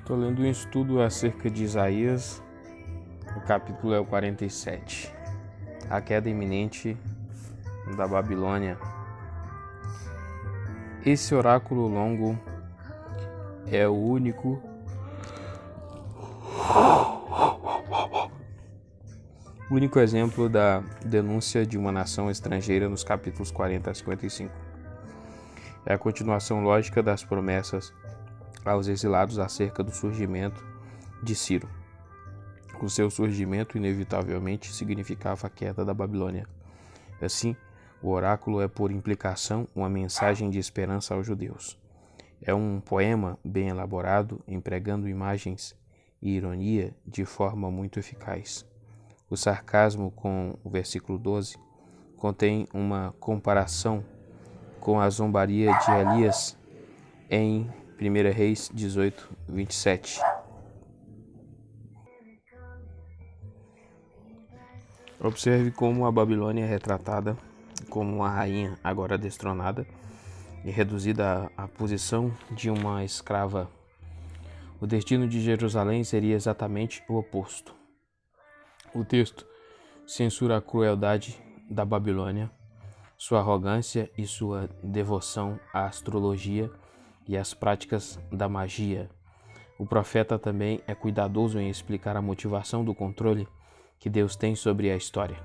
Estou lendo um estudo acerca de Isaías, o capítulo é o 47, a queda iminente da Babilônia. Esse oráculo longo é o único exemplo da denúncia de uma nação estrangeira nos capítulos 40 a 55. É a continuação lógica das promessas aos exilados acerca do surgimento de Ciro. O seu surgimento inevitavelmente significava a queda da Babilônia. Assim, o oráculo é por implicação uma mensagem de esperança aos judeus. É um poema bem elaborado, empregando imagens e ironia de forma muito eficaz. O sarcasmo com o versículo 12 contém uma comparação com a zombaria de Elias em 1 Reis 18, 27. Observe como a Babilônia é retratada como uma rainha agora destronada e reduzida à posição de uma escrava. O destino de Jerusalém seria exatamente o oposto. O texto censura a crueldade da Babilônia, sua arrogância e sua devoção à astrologia e às práticas da magia. O profeta também é cuidadoso em explicar a motivação do controle que Deus tem sobre a história.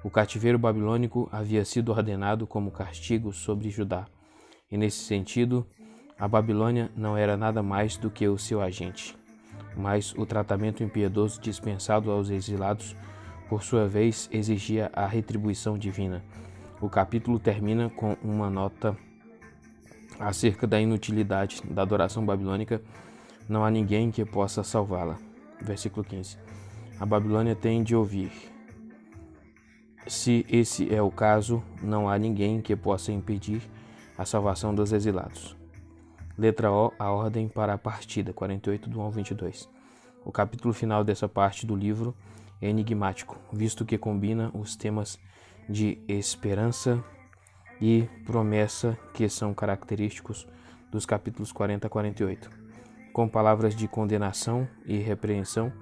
O cativeiro babilônico havia sido ordenado como castigo sobre Judá, e nesse sentido, a Babilônia não era nada mais do que o seu agente. Mas o tratamento impiedoso dispensado aos exilados, por sua vez, exigia a retribuição divina. O capítulo termina com uma nota acerca da inutilidade da adoração babilônica. Não há ninguém que possa salvá-la. Versículo 15. A Babilônia tem de ouvir. Se esse é o caso, não há ninguém que possa impedir a salvação dos exilados. Letra O, a ordem para a partida, 48 do 1 ao 22. O capítulo final dessa parte do livro é enigmático, visto que combina os temas de esperança e promessa que são característicos dos capítulos 40 a 48, com palavras de condenação e repreensão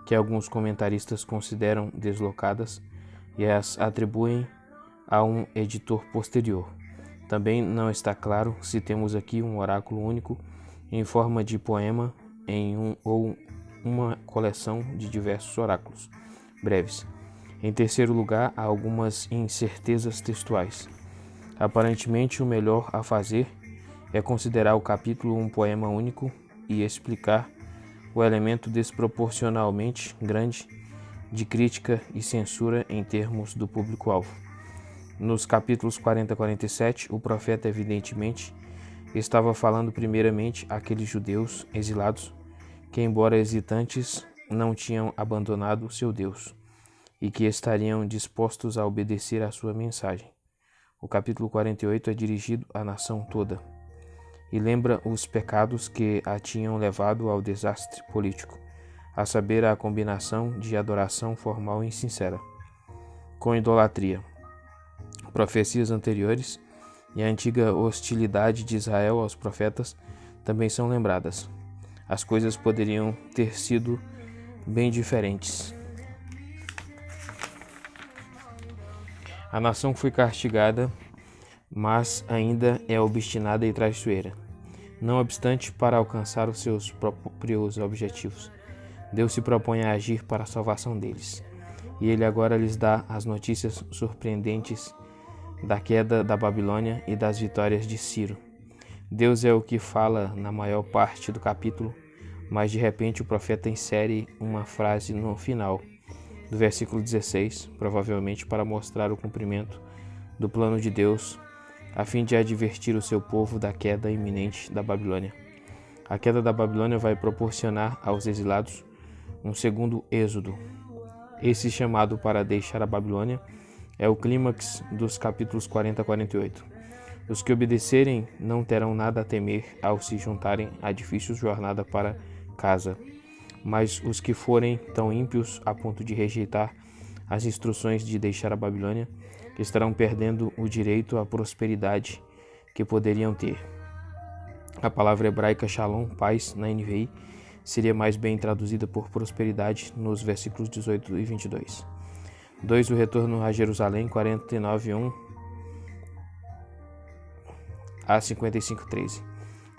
que alguns comentaristas consideram deslocadas e as atribuem a um editor posterior. Também não está claro se temos aqui um oráculo único em forma de poema ou uma coleção de diversos oráculos breves. Em terceiro lugar, há algumas incertezas textuais. Aparentemente, o melhor a fazer é considerar o capítulo um poema único e explicar o elemento desproporcionalmente grande de crítica e censura em termos do público-alvo. Nos capítulos 40 a 47, o profeta evidentemente estava falando primeiramente àqueles judeus exilados que, embora hesitantes, não tinham abandonado seu Deus e que estariam dispostos a obedecer à sua mensagem. O capítulo 48 é dirigido à nação toda e lembra os pecados que a tinham levado ao desastre político, a saber, a combinação de adoração formal e insincera com idolatria. Profecias anteriores e a antiga hostilidade de Israel aos profetas também são lembradas. As coisas poderiam ter sido bem diferentes. A nação foi castigada, mas ainda é obstinada e traiçoeira. Não obstante, para alcançar os seus próprios objetivos, Deus se propõe a agir para a salvação deles. E Ele agora lhes dá as notícias surpreendentes da queda da Babilônia e das vitórias de Ciro. Deus é o que fala na maior parte do capítulo, mas de repente o profeta insere uma frase no final do versículo 16, provavelmente para mostrar o cumprimento do plano de Deus, a fim de advertir o seu povo da queda iminente da Babilônia. A queda da Babilônia vai proporcionar aos exilados um segundo êxodo. Esse chamado para deixar a Babilônia é o clímax dos capítulos 40 a 48. Os que obedecerem não terão nada a temer ao se juntarem à difícil jornada para casa. Mas os que forem tão ímpios a ponto de rejeitar as instruções de deixar a Babilônia estarão perdendo o direito à prosperidade que poderiam ter. A palavra hebraica shalom, paz, na NVI, seria mais bem traduzida por prosperidade nos versículos 18 e 22. 2. O retorno a Jerusalém, 49:1 a 55:13.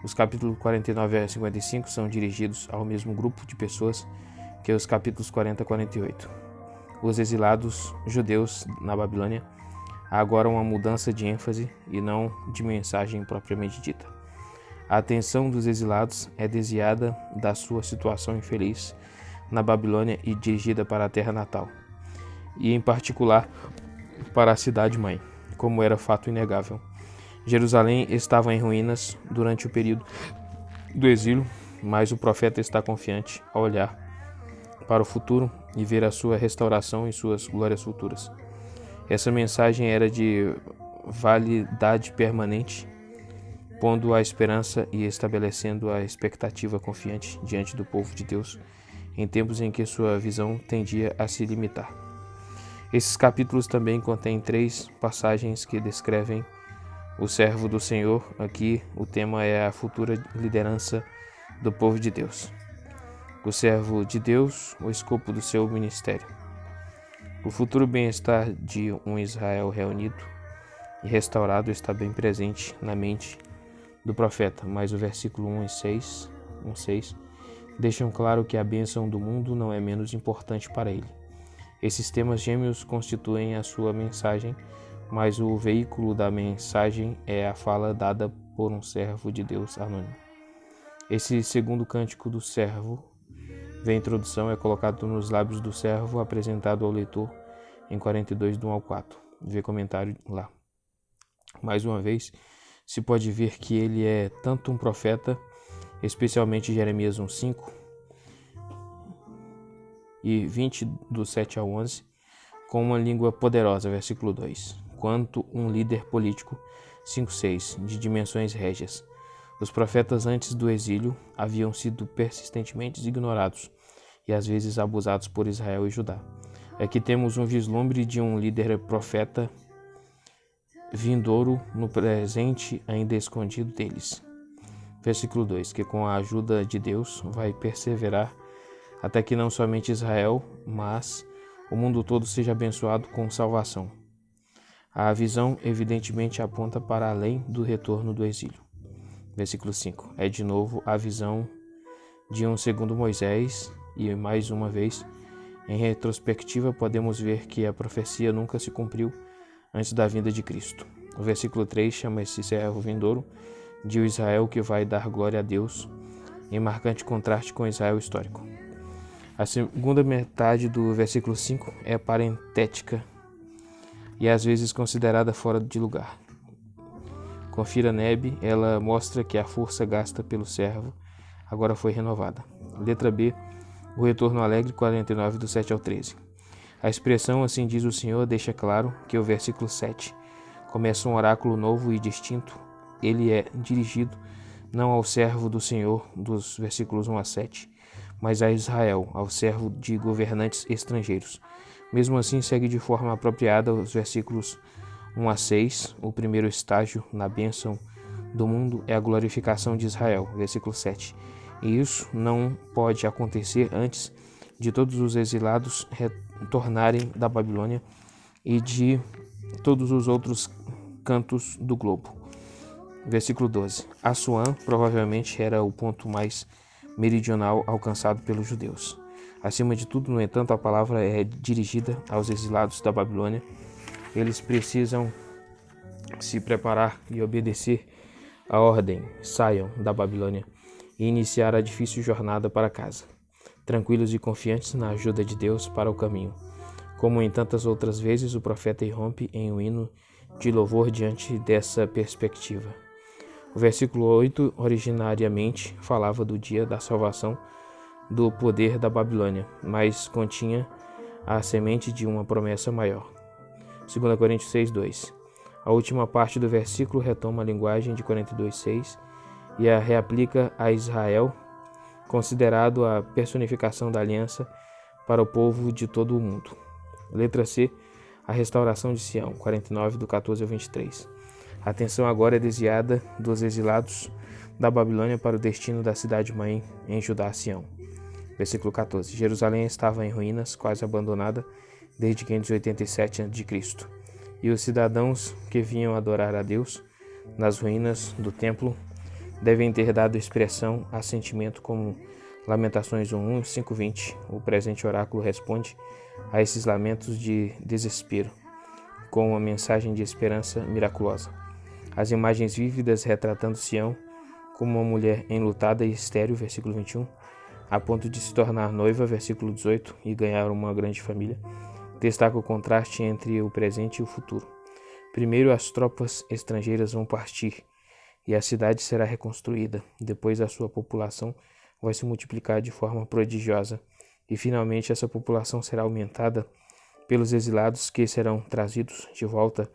Os capítulos 49 a 55 são dirigidos ao mesmo grupo de pessoas que os capítulos 40 a 48. Os exilados judeus na Babilônia. Há agora uma mudança de ênfase e não de mensagem propriamente dita. A atenção dos exilados é desviada da sua situação infeliz na Babilônia e dirigida para a terra natal, e em particular para a cidade-mãe, como era fato inegável. Jerusalém estava em ruínas durante o período do exílio, mas o profeta está confiante ao olhar para o futuro e ver a sua restauração e suas glórias futuras. Essa mensagem era de validade permanente, pondo a esperança e estabelecendo a expectativa confiante diante do povo de Deus em tempos em que sua visão tendia a se limitar. Esses capítulos também contêm 3 passagens que descrevem o servo do Senhor. Aqui o tema é a futura liderança do povo de Deus. O servo de Deus, o escopo do seu ministério. O futuro bem-estar de um Israel reunido e restaurado está bem presente na mente do profeta, mas o versículo 1 e 6 deixam claro que a bênção do mundo não é menos importante para ele. Esses temas gêmeos constituem a sua mensagem, mas o veículo da mensagem é a fala dada por um servo de Deus anônimo. Esse segundo cântico do servo, a introdução é colocado nos lábios do servo, apresentado ao leitor em 42, do 1 ao 4. Vê comentário lá. Mais uma vez, se pode ver que ele é tanto um profeta, especialmente Jeremias 1:5 e 20, do 7 ao 11, com uma língua poderosa, versículo 2, quanto um líder político, 5:6, de dimensões régias. Os profetas antes do exílio haviam sido persistentemente ignorados e às vezes abusados por Israel e Judá. Aqui temos um vislumbre de um líder profeta vindouro no presente ainda escondido deles. Versículo 2, que com a ajuda de Deus vai perseverar até que não somente Israel, mas o mundo todo seja abençoado com salvação. A visão evidentemente aponta para além do retorno do exílio. Versículo 5, é de novo a visão de um segundo Moisés e mais uma vez, em retrospectiva, podemos ver que a profecia nunca se cumpriu antes da vinda de Cristo. O versículo 3 chama esse servo vindouro de o Israel que vai dar glória a Deus, em marcante contraste com o Israel histórico. A segunda metade do versículo 5 é parentética e às vezes considerada fora de lugar. Confira Neb, ela mostra que a força gasta pelo servo agora foi renovada. Letra B, o retorno alegre, 49, do 7 ao 13. A expressão "assim diz o Senhor" deixa claro que o versículo 7 começa um oráculo novo e distinto. Ele é dirigido não ao servo do Senhor, dos versículos 1 a 7, mas a Israel, ao servo de governantes estrangeiros. Mesmo assim, segue de forma apropriada os versículos 1 a 6. O primeiro estágio na bênção do mundo é a glorificação de Israel, versículo 7. E isso não pode acontecer antes de todos os exilados retornarem da Babilônia e de todos os outros cantos do globo. Versículo 12. Assuã provavelmente era o ponto mais meridional alcançado pelos judeus. Acima de tudo, no entanto, a palavra é dirigida aos exilados da Babilônia. Eles precisam se preparar e obedecer a ordem: saiam da Babilônia e iniciar a difícil jornada para casa, tranquilos e confiantes na ajuda de Deus para o caminho. Como em tantas outras vezes, o profeta irrompe em um hino de louvor diante dessa perspectiva. O versículo 8 originariamente falava do dia da salvação do poder da Babilônia, mas continha a semente de uma promessa maior. 2 Coríntios 6:2. A última parte do versículo retoma a linguagem de 42:6 e a reaplica a Israel, considerado a personificação da aliança para o povo de todo o mundo. Letra C, a restauração de Sião, 49, do 14 ao 23. A atenção agora é desviada dos exilados da Babilônia para o destino da cidade-mãe em Judá, Sião. Versículo 14. Jerusalém estava em ruínas, quase abandonada, desde 587 a.C. E os cidadãos que vinham adorar a Deus nas ruínas do templo devem ter dado expressão a sentimento como Lamentações 1:1 e 5:20. O presente oráculo responde a esses lamentos de desespero com uma mensagem de esperança miraculosa. As imagens vívidas retratando Sião como uma mulher enlutada e estéril, versículo 21, a ponto de se tornar noiva, versículo 18, e ganhar uma grande família, destaca o contraste entre o presente e o futuro. Primeiro, as tropas estrangeiras vão partir e a cidade será reconstruída. Depois, a sua população vai se multiplicar de forma prodigiosa e, finalmente, essa população será aumentada pelos exilados que serão trazidos de volta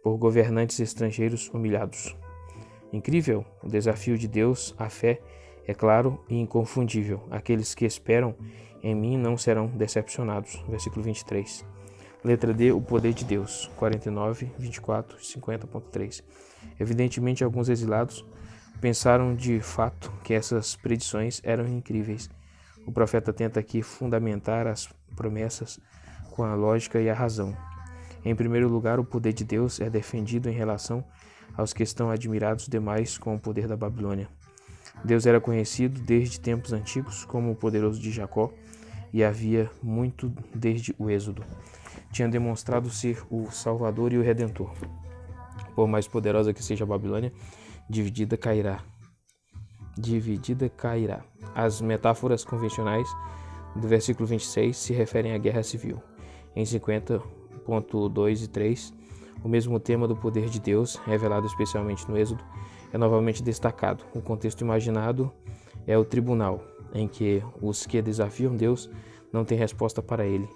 por governantes estrangeiros humilhados. Incrível, o desafio de Deus, a fé, é claro e inconfundível. Aqueles que esperam em mim não serão decepcionados. Versículo 23. Letra D, o poder de Deus. 49, 24, 50.3. Evidentemente, alguns exilados pensaram de fato que essas predições eram incríveis. O profeta tenta aqui fundamentar as promessas com a lógica e a razão. Em primeiro lugar, o poder de Deus é defendido em relação aos que estão admirados demais com o poder da Babilônia. Deus era conhecido desde tempos antigos como o poderoso de Jacó e havia muito desde o Êxodo. Tinha demonstrado ser o Salvador e o Redentor. Por mais poderosa que seja a Babilônia, dividida cairá. As metáforas convencionais do versículo 26 se referem à guerra civil. Em 50.2 e 3, o mesmo tema do poder de Deus, revelado especialmente no Êxodo, é novamente destacado. O contexto imaginado é o tribunal, em que os que desafiam Deus não têm resposta para ele,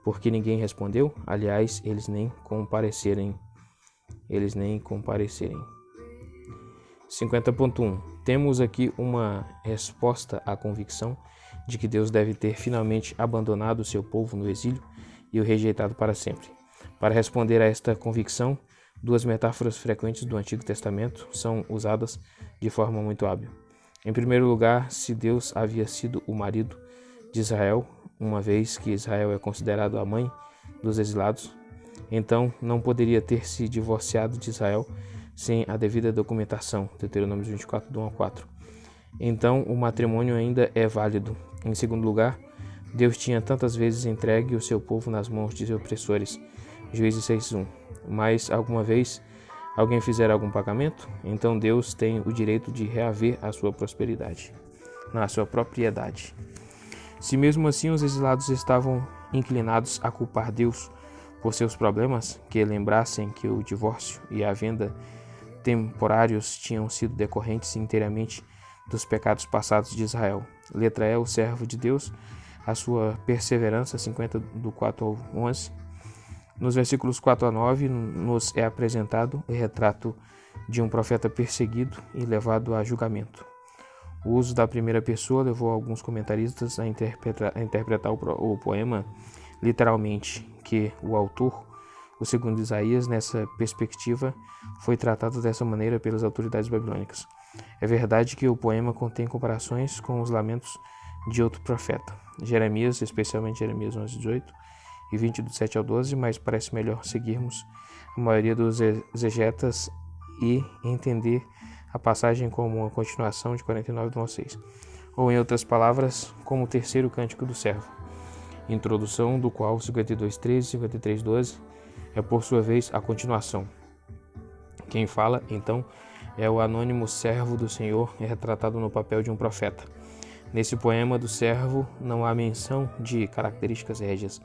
porque ninguém respondeu, aliás, eles nem comparecerem. 50.1. Temos aqui uma resposta à convicção de que Deus deve ter finalmente abandonado o seu povo no exílio e o rejeitado para sempre. Para responder a esta convicção, duas metáforas frequentes do Antigo Testamento são usadas de forma muito hábil. Em primeiro lugar, se Deus havia sido o marido de Israel, uma vez que Israel é considerado a mãe dos exilados, então não poderia ter se divorciado de Israel sem a devida documentação, Deuteronômio 24, do 1 a 4. Então o matrimônio ainda é válido. Em segundo lugar, Deus tinha tantas vezes entregue o seu povo nas mãos de seus opressores, Juízes 6:1. Mas alguma vez alguém fizer algum pagamento, então Deus tem o direito de reaver a sua prosperidade, na sua propriedade. Se mesmo assim os exilados estavam inclinados a culpar Deus por seus problemas, que lembrassem que o divórcio e a venda temporários tinham sido decorrentes inteiramente dos pecados passados de Israel. Letra E, o servo de Deus, a sua perseverança, 50 do 4 ao 11. Nos versículos 4 a 9, nos é apresentado o retrato de um profeta perseguido e levado a julgamento. O uso da primeira pessoa levou alguns comentaristas a interpretar o poema literalmente, que o autor, o segundo Isaías, nessa perspectiva, foi tratado dessa maneira pelas autoridades babilônicas. É verdade que o poema contém comparações com os lamentos de outro profeta, Jeremias, especialmente Jeremias 11:18 e 20 do 7 ao 12, mas parece melhor seguirmos a maioria dos exegetas e entender a passagem como uma continuação de 49 do 1 ao 6, ou em outras palavras, como o terceiro cântico do servo, introdução do qual 52:13 e 53:12 é por sua vez a continuação. Quem fala, então, é o anônimo servo do Senhor, retratado no papel de um profeta. Nesse poema do servo não há menção de características régias.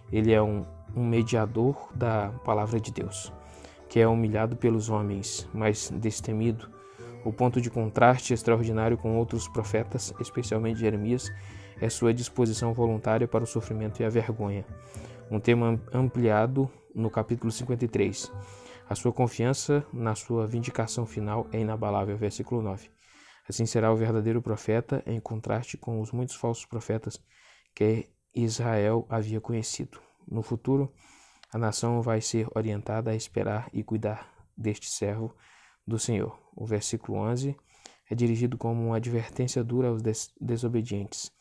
Ele é um mediador da palavra de Deus, que é humilhado pelos homens, mas destemido. O ponto de contraste extraordinário com outros profetas, especialmente Jeremias, é sua disposição voluntária para o sofrimento e a vergonha. Um tema ampliado no capítulo 53. A sua confiança na sua vindicação final é inabalável, versículo 9. Assim será o verdadeiro profeta, em contraste com os muitos falsos profetas que Israel havia conhecido. No futuro, a nação vai ser orientada a esperar e cuidar deste servo do Senhor. O versículo 11 é dirigido como uma advertência dura aos desobedientes.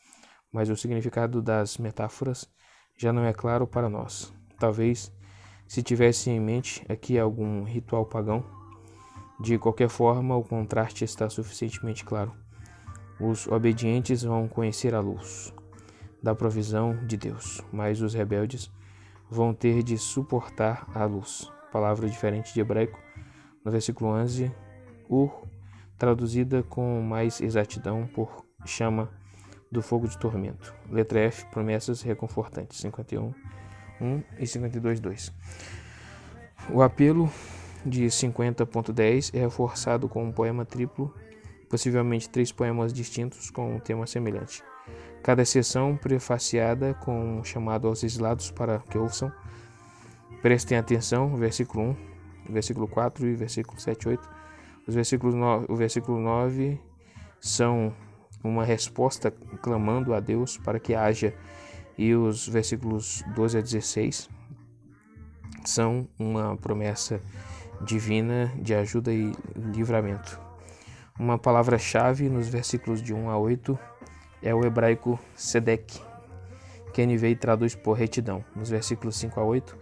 mas o significado das metáforas já não é claro para nós. Talvez se tivesse em mente aqui algum ritual pagão. De qualquer forma, o contraste está suficientemente claro. Os obedientes vão conhecer a luz da provisão de Deus, mas os rebeldes vão ter de suportar a luz. Palavra diferente de hebraico, no versículo 11, traduzida com mais exatidão por chama do fogo de tormento. Letra F, promessas reconfortantes, 51, 1 e 52, 2. O apelo de 50.10 é reforçado com um poema triplo, possivelmente 3 poemas distintos com um tema semelhante. Cada seção prefaciada com um chamado aos exilados para que ouçam. Prestem atenção, versículo 1, versículo 4 e versículo 7 e 8. O versículo 9 são uma resposta clamando a Deus para que haja, e os versículos 12 a 16 são uma promessa divina de ajuda e livramento. Uma palavra-chave nos versículos de 1 a 8 é o hebraico Sedek, que NVI traduz por retidão. Nos versículos 5 a 8,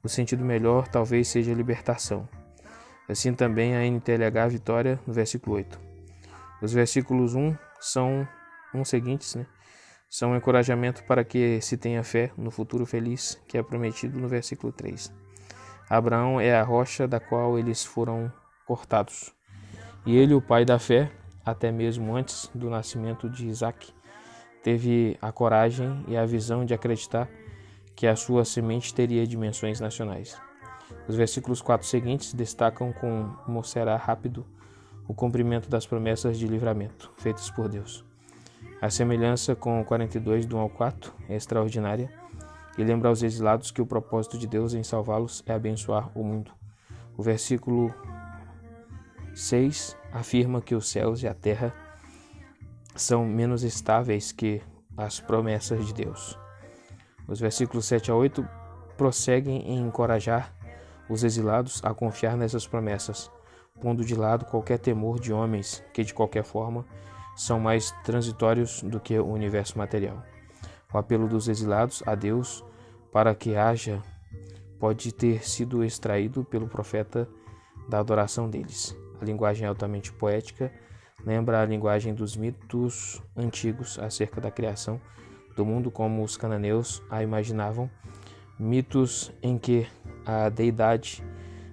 o sentido melhor talvez seja libertação. Assim também a NTLH Vitória, no versículo 8. Os versículos 1 seguintes, são um encorajamento para que se tenha fé no futuro feliz que é prometido no versículo 3. Abraão é a rocha da qual eles foram cortados. E ele, o pai da fé, até mesmo antes do nascimento de Isaac, teve a coragem e a visão de acreditar que a sua semente teria dimensões nacionais. Os versículos 4 seguintes destacam como será rápido o cumprimento das promessas de livramento feitas por Deus. A semelhança com o 42, do 1 ao 4, é extraordinária e lembra aos exilados que o propósito de Deus em salvá-los é abençoar o mundo. O versículo 6 afirma que os céus e a terra são menos estáveis que as promessas de Deus. Os versículos 7 a 8 prosseguem em encorajar os exilados a confiar nessas promessas, pondo de lado qualquer temor de homens que, de qualquer forma, são mais transitórios do que o universo material. O apelo dos exilados a Deus para que haja pode ter sido extraído pelo profeta da adoração deles. A linguagem altamente poética lembra a linguagem dos mitos antigos acerca da criação do mundo, como os cananeus a imaginavam, mitos em que a deidade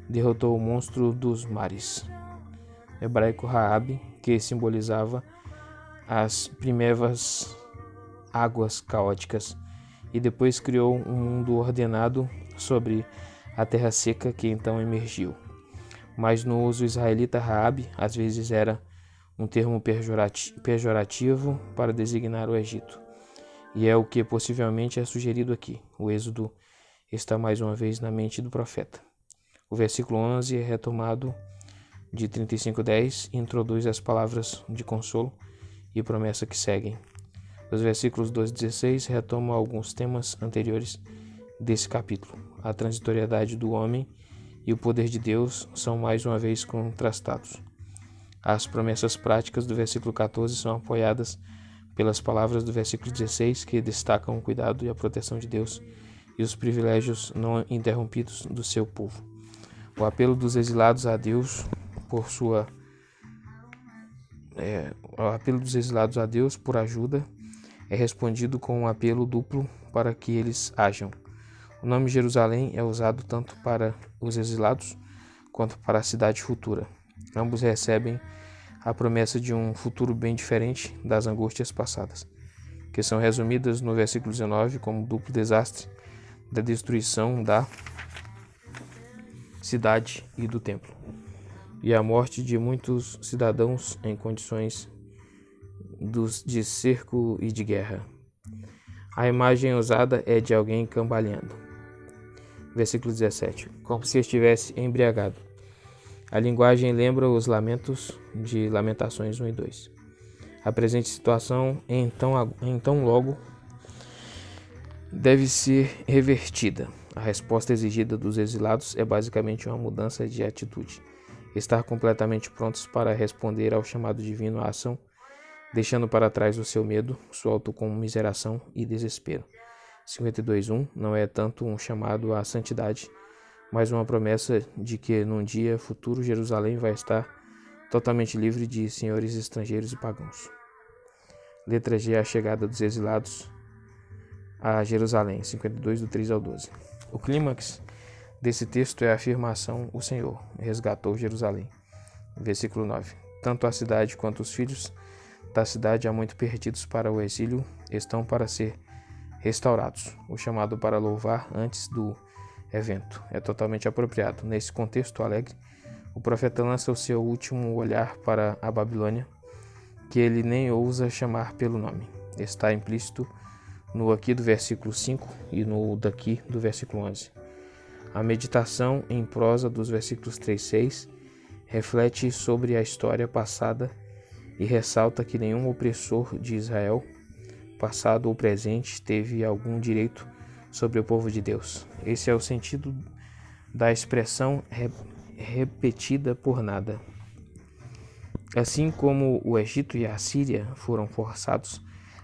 derrotou o monstro dos mares. Hebraico Raab, que simbolizava as primeiras águas caóticas, e depois criou um mundo ordenado sobre a terra seca que então emergiu. Mas no uso israelita, Raab às vezes era um termo pejorativo para designar o Egito, e é o que possivelmente é sugerido aqui. O Êxodo está mais uma vez na mente do profeta. O versículo 11 é retomado de 35:10 e introduz as palavras de consolo e promessa que seguem. Os versículos 12 e 16 retomam alguns temas anteriores desse capítulo. A transitoriedade do homem e o poder de Deus são mais uma vez contrastados. As promessas práticas do versículo 14 são apoiadas pelas palavras do versículo 16, que destacam o cuidado e a proteção de Deus e os privilégios não interrompidos do seu povo. O apelo dos exilados a Deus por ajuda é respondido com um apelo duplo para que eles hajam. O nome Jerusalém é usado tanto para os exilados quanto para a cidade futura. Ambos recebem a promessa de um futuro bem diferente das angústias passadas, que são resumidas no versículo 19 como duplo desastre da destruição da cidade e do templo, e a morte de muitos cidadãos em condições de cerco e de guerra. A imagem usada é de alguém cambaleando. Versículo 17. Como se estivesse embriagado. A linguagem lembra os lamentos de Lamentações 1 e 2. A presente situação, então logo, deve ser revertida. A resposta exigida dos exilados é basicamente uma mudança de atitude. Estar completamente prontos para responder ao chamado divino à ação deixando para trás o seu medo, sua autocomiseração e desespero. 52:1 não é tanto um chamado à santidade, mas uma promessa de que num dia futuro Jerusalém vai estar totalmente livre de senhores estrangeiros e pagãos. Letra G, a chegada dos exilados a Jerusalém, 52 do 3 ao 12. O clímax desse texto é a afirmação: o Senhor resgatou Jerusalém. Versículo 9. Tanto a cidade quanto os filhos da cidade, há muito perdidos para o exílio, estão para ser restaurados. O chamado para louvar antes do evento é totalmente apropriado. Nesse contexto alegre, o profeta lança o seu último olhar para a Babilônia, que ele nem ousa chamar pelo nome. Está implícito no aqui do versículo 5 e no daqui do versículo 11. A meditação em prosa dos versículos 3 e 6 reflete sobre a história passada e ressalta que nenhum opressor de Israel, passado ou presente, teve algum direito sobre o povo de Deus. Esse é o sentido da expressão repetida por nada. Assim como o Egito e a Síria foram forçados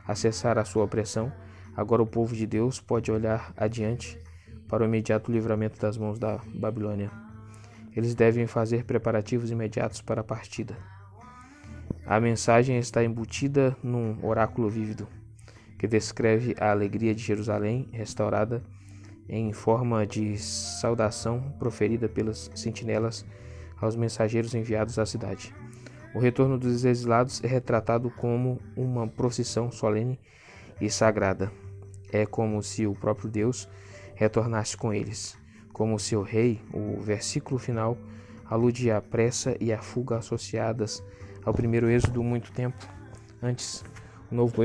a cessar a sua opressão, agora o povo de Deus pode olhar adiante para o imediato livramento das mãos da Babilônia. Eles devem fazer preparativos imediatos para a partida. A mensagem está embutida num oráculo vívido, que descreve a alegria de Jerusalém restaurada em forma de saudação proferida pelas sentinelas aos mensageiros enviados à cidade. O retorno dos exilados é retratado como uma procissão solene e sagrada. É como se o próprio Deus retornasse com eles. Como seu rei, o versículo final alude à pressa e à fuga associadas ao primeiro êxodo muito tempo antes. O novo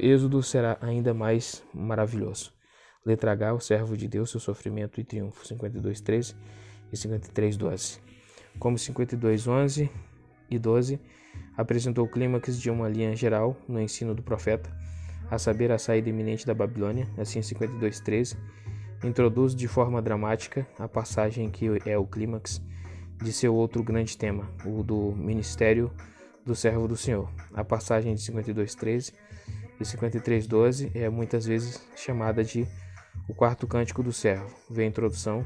êxodo será ainda mais maravilhoso. Letra H, o servo de Deus, seu sofrimento e triunfo, 52:13 e 53:12. Como 52:11 e 12 apresentou o clímax de uma linha geral no ensino do profeta, a saber, a saída iminente da Babilônia, assim 52:13 introduz de forma dramática a passagem que é o clímax de seu outro grande tema, o do ministério do servo do Senhor. A passagem de 52:13 e 53:12 é muitas vezes chamada de o quarto cântico do servo. Vê a introdução.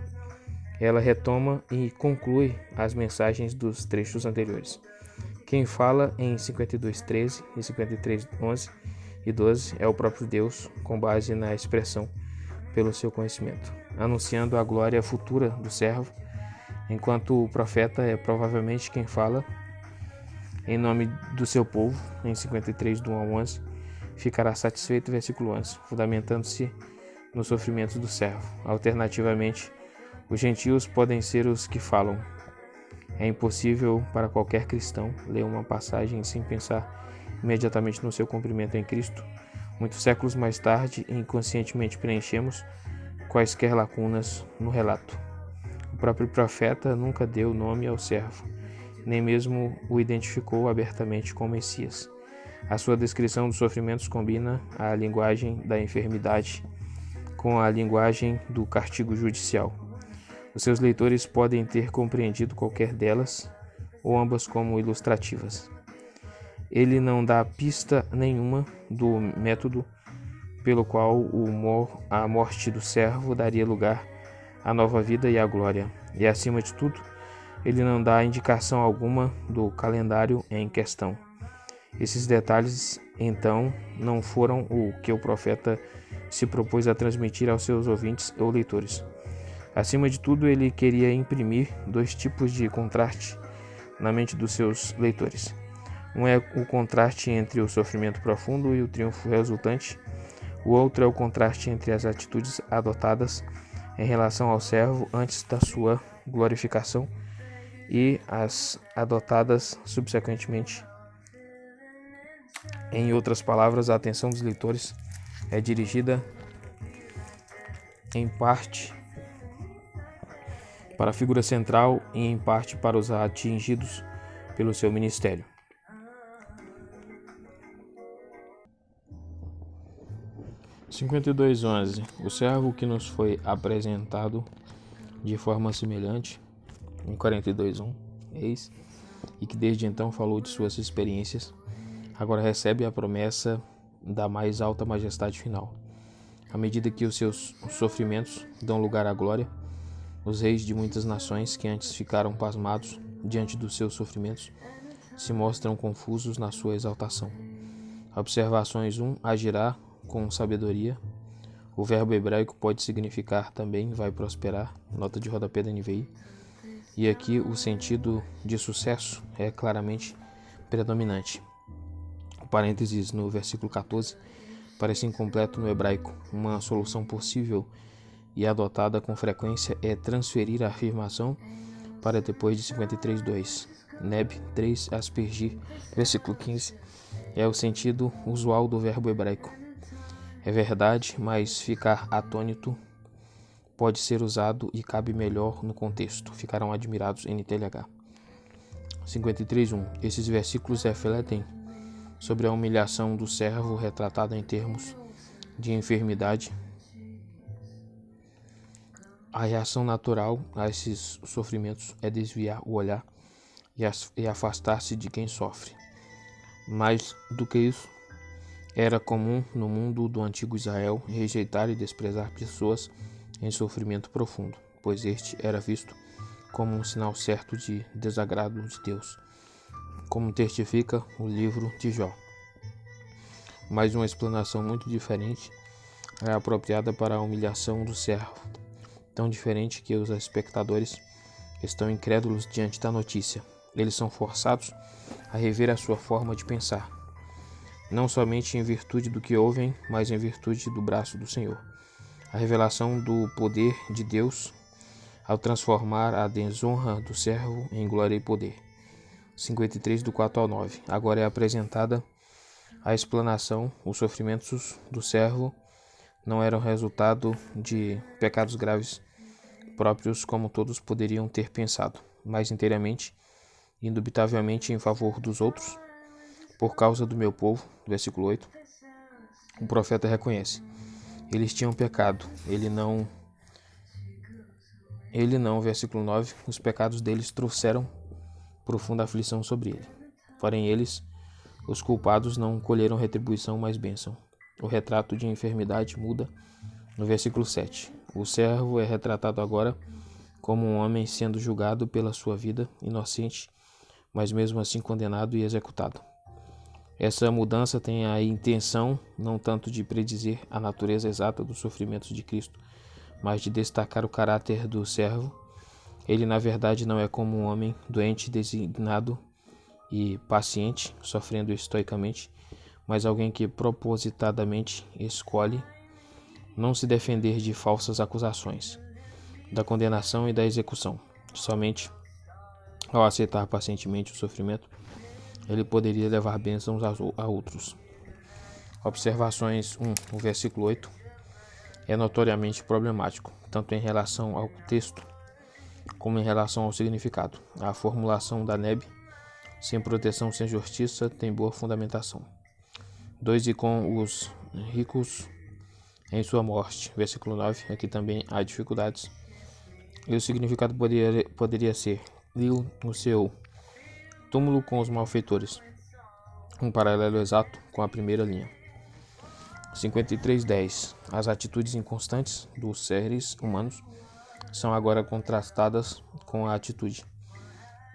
Ela retoma e conclui as mensagens dos trechos anteriores. Quem fala em 52:13 e 53:11 e 12 é o próprio Deus, com base na expressão pelo seu conhecimento, anunciando a glória futura do servo, enquanto o profeta é provavelmente quem fala em nome do seu povo. Em 53, do 1 ao 11, ficará satisfeito, versículo 11, fundamentando-se nos sofrimentos do servo. Alternativamente, os gentios podem ser os que falam. É impossível para qualquer cristão ler uma passagem sem pensar imediatamente no seu cumprimento em Cristo. Muitos séculos mais tarde, inconscientemente preenchemos quaisquer lacunas no relato. O próprio profeta nunca deu nome ao servo, nem mesmo o identificou abertamente como Messias. A sua descrição dos sofrimentos combina a linguagem da enfermidade com a linguagem do castigo judicial. Os seus leitores podem ter compreendido qualquer delas, ou ambas como ilustrativas. Ele não dá pista nenhuma do método pelo qual a morte do servo daria lugar à nova vida e à glória. E, acima de tudo, ele não dá indicação alguma do calendário em questão. Esses detalhes, então, não foram o que o profeta se propôs a transmitir aos seus ouvintes ou leitores. Acima de tudo, ele queria imprimir dois tipos de contraste na mente dos seus leitores. Um é o contraste entre o sofrimento profundo e o triunfo resultante. O outro é o contraste entre as atitudes adotadas em relação ao servo antes da sua glorificação e as adotadas subsequentemente. Em outras palavras, a atenção dos leitores é dirigida em parte para a figura central e em parte para os atingidos pelo seu ministério. « 52:11 O servo que nos foi apresentado de forma semelhante em 42:1 eis, e que desde então falou de suas experiências, agora recebe a promessa da mais alta majestade final. À medida que os seus sofrimentos dão lugar à glória, os reis de muitas nações que antes ficaram pasmados diante dos seus sofrimentos se mostram confusos na sua exaltação. Observações 1. Agirá com sabedoria. O verbo hebraico pode significar também vai prosperar, nota de rodapé da NVI. E aqui o sentido de sucesso é claramente predominante. O parênteses no versículo 14 parece incompleto no hebraico. Uma solução possível e adotada com frequência é transferir a afirmação para depois de 53.2. Neb 3 aspergir, versículo 15, é o sentido usual do verbo hebraico. É verdade, mas ficar atônito pode ser usado e cabe melhor no contexto. Ficarão admirados, NTLH. 53.1. Esses versículos refletem sobre a humilhação do servo retratada em termos de enfermidade. A reação natural a esses sofrimentos é desviar o olhar e afastar-se de quem sofre. Mais do que isso, era comum no mundo do antigo Israel rejeitar e desprezar pessoas em sofrimento profundo, pois este era visto como um sinal certo de desagrado de Deus, como testifica o livro de Jó. Mas uma explanação muito diferente é apropriada para a humilhação do servo, tão diferente que os espectadores estão incrédulos diante da notícia. Eles são forçados a rever a sua forma de pensar, não somente em virtude do que ouvem, mas em virtude do braço do Senhor. A revelação do poder de Deus ao transformar a desonra do servo em glória e poder. 53, do 4 ao 9. Agora é apresentada a explanação. Os sofrimentos do servo não eram resultado de pecados graves próprios como todos poderiam ter pensado, mas inteiramente, indubitavelmente em favor dos outros, por causa do meu povo. Versículo 8. O profeta reconhece. Eles tinham pecado. Ele não, versículo 9, os pecados deles trouxeram profunda aflição sobre ele. Porém eles, os culpados, não colheram retribuição, mas bênção. O retrato de enfermidade muda no versículo 7. O servo é retratado agora como um homem sendo julgado pela sua vida, inocente, mas mesmo assim condenado e executado. Essa mudança tem a intenção não tanto de predizer a natureza exata dos sofrimentos de Cristo, mas de destacar o caráter do servo. Ele, na verdade, não é como um homem doente, designado e paciente, sofrendo estoicamente, mas alguém que propositadamente escolhe não se defender de falsas acusações, da condenação e da execução. Somente ao aceitar pacientemente o sofrimento, ele poderia levar bênçãos a outros. Observações 1. O versículo 8 é notoriamente problemático, tanto em relação ao texto como em relação ao significado. A formulação da Neb, sem proteção, sem justiça, tem boa fundamentação. 2. E com os ricos em sua morte. Versículo 9. Aqui também há dificuldades. E o significado poderia ser: e o seu túmulo com os malfeitores. Um paralelo exato com a primeira linha. 53.10. As atitudes inconstantes dos seres humanos são agora contrastadas com a atitude.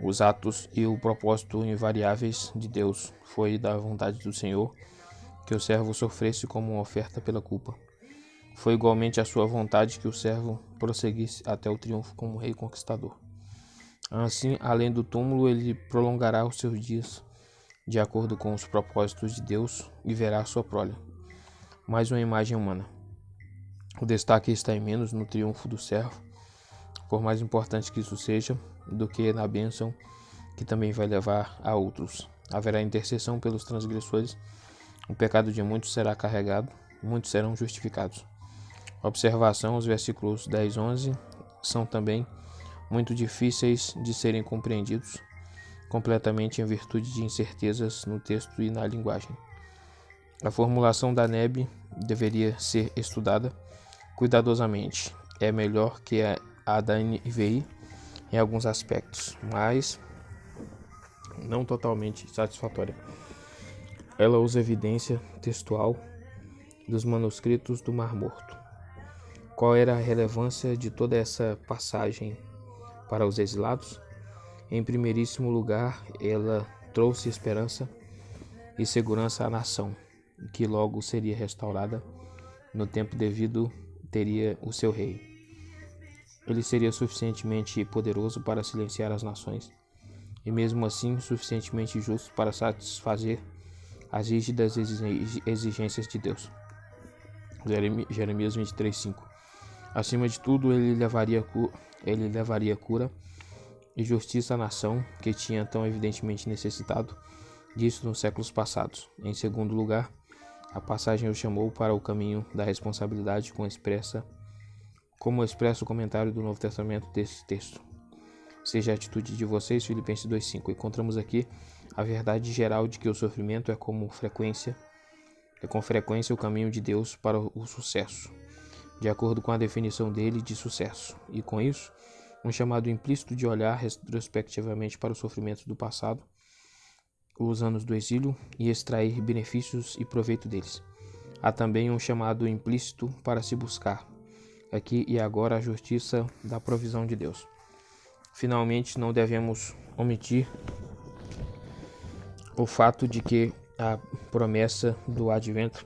Os atos e o propósito invariáveis de Deus. Foi da vontade do Senhor que o servo sofresse como uma oferta pela culpa. Foi igualmente a sua vontade que o servo prosseguisse até o triunfo como rei conquistador. Assim, além do túmulo, ele prolongará os seus dias de acordo com os propósitos de Deus e verá a sua prole. Mais uma imagem humana. O destaque está em menos no triunfo do servo, por mais importante que isso seja, do que na bênção que também vai levar a outros. Haverá intercessão pelos transgressores, o pecado de muitos será carregado, muitos serão justificados. Observação: os versículos 10 e 11 são também muito difíceis de serem compreendidos completamente em virtude de incertezas no texto e na linguagem. A formulação da Neb deveria ser estudada cuidadosamente. É melhor que a da NVI em alguns aspectos, mas não totalmente satisfatória. ela usa evidência textual dos manuscritos do Mar Morto. Qual era a relevância de toda essa passagem para os exilados? Em primeiríssimo lugar, ela trouxe esperança e segurança à nação, que logo seria restaurada no tempo devido, teria o seu rei. Ele seria suficientemente poderoso para silenciar as nações e mesmo assim suficientemente justo para satisfazer as rígidas exigências de Deus. Jeremias 23:5. Acima de tudo, ele levaria cura e justiça à nação que tinha tão evidentemente necessitado disso nos séculos passados. Em segundo lugar, a passagem o chamou para o caminho da responsabilidade como expressa o comentário do Novo Testamento desse texto. Seja a atitude de vocês, Filipenses 2:5. Encontramos aqui a verdade geral de que o sofrimento é com frequência o caminho de Deus para o sucesso, de acordo com a definição dele de sucesso, e com isso, um chamado implícito de olhar retrospectivamente para os sofrimentos do passado, os anos do exílio, e extrair benefícios e proveito deles. Há também um chamado implícito para se buscar, aqui e agora, a justiça da provisão de Deus. Finalmente, não devemos omitir o fato de que a promessa do advento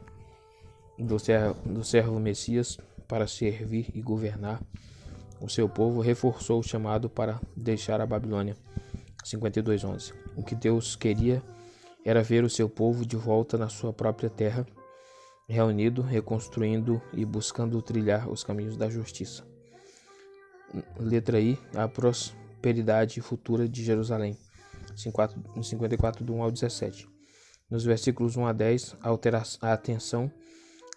do servo Messias para servir e governar o seu povo reforçou o chamado para deixar a Babilônia. 52:11. O que Deus queria era ver o seu povo de volta na sua própria terra, reunido, reconstruindo e buscando trilhar os caminhos da justiça. Letra I. A prosperidade futura de Jerusalém. 54, do 1 ao 17. Nos versículos 1 a 10, a atenção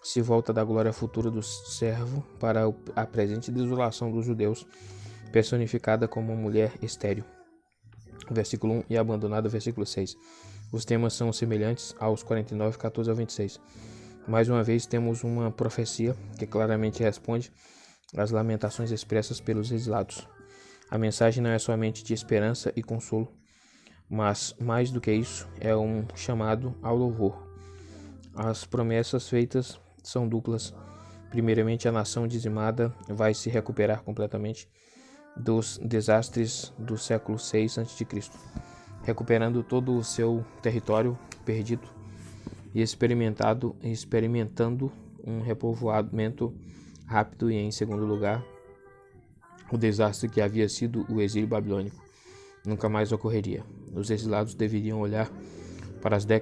se volta da glória futura do servo para a presente desolação dos judeus, personificada como uma mulher estéril. Versículo 1 e abandonada, versículo 6. Os temas são semelhantes aos 49, 14 ao 26. Mais uma vez temos uma profecia que claramente responde às lamentações expressas pelos exilados. A mensagem não é somente de esperança e consolo, mas, mais do que isso, é um chamado ao louvor. As promessas feitas são duplas. Primeiramente, a nação dizimada vai se recuperar completamente dos desastres do século 6 a.C., recuperando todo o seu território perdido e experimentando um repovoamento rápido, e, em segundo lugar, o desastre que havia sido o exílio babilônico nunca mais ocorreria. Os exilados deveriam olhar para as décadas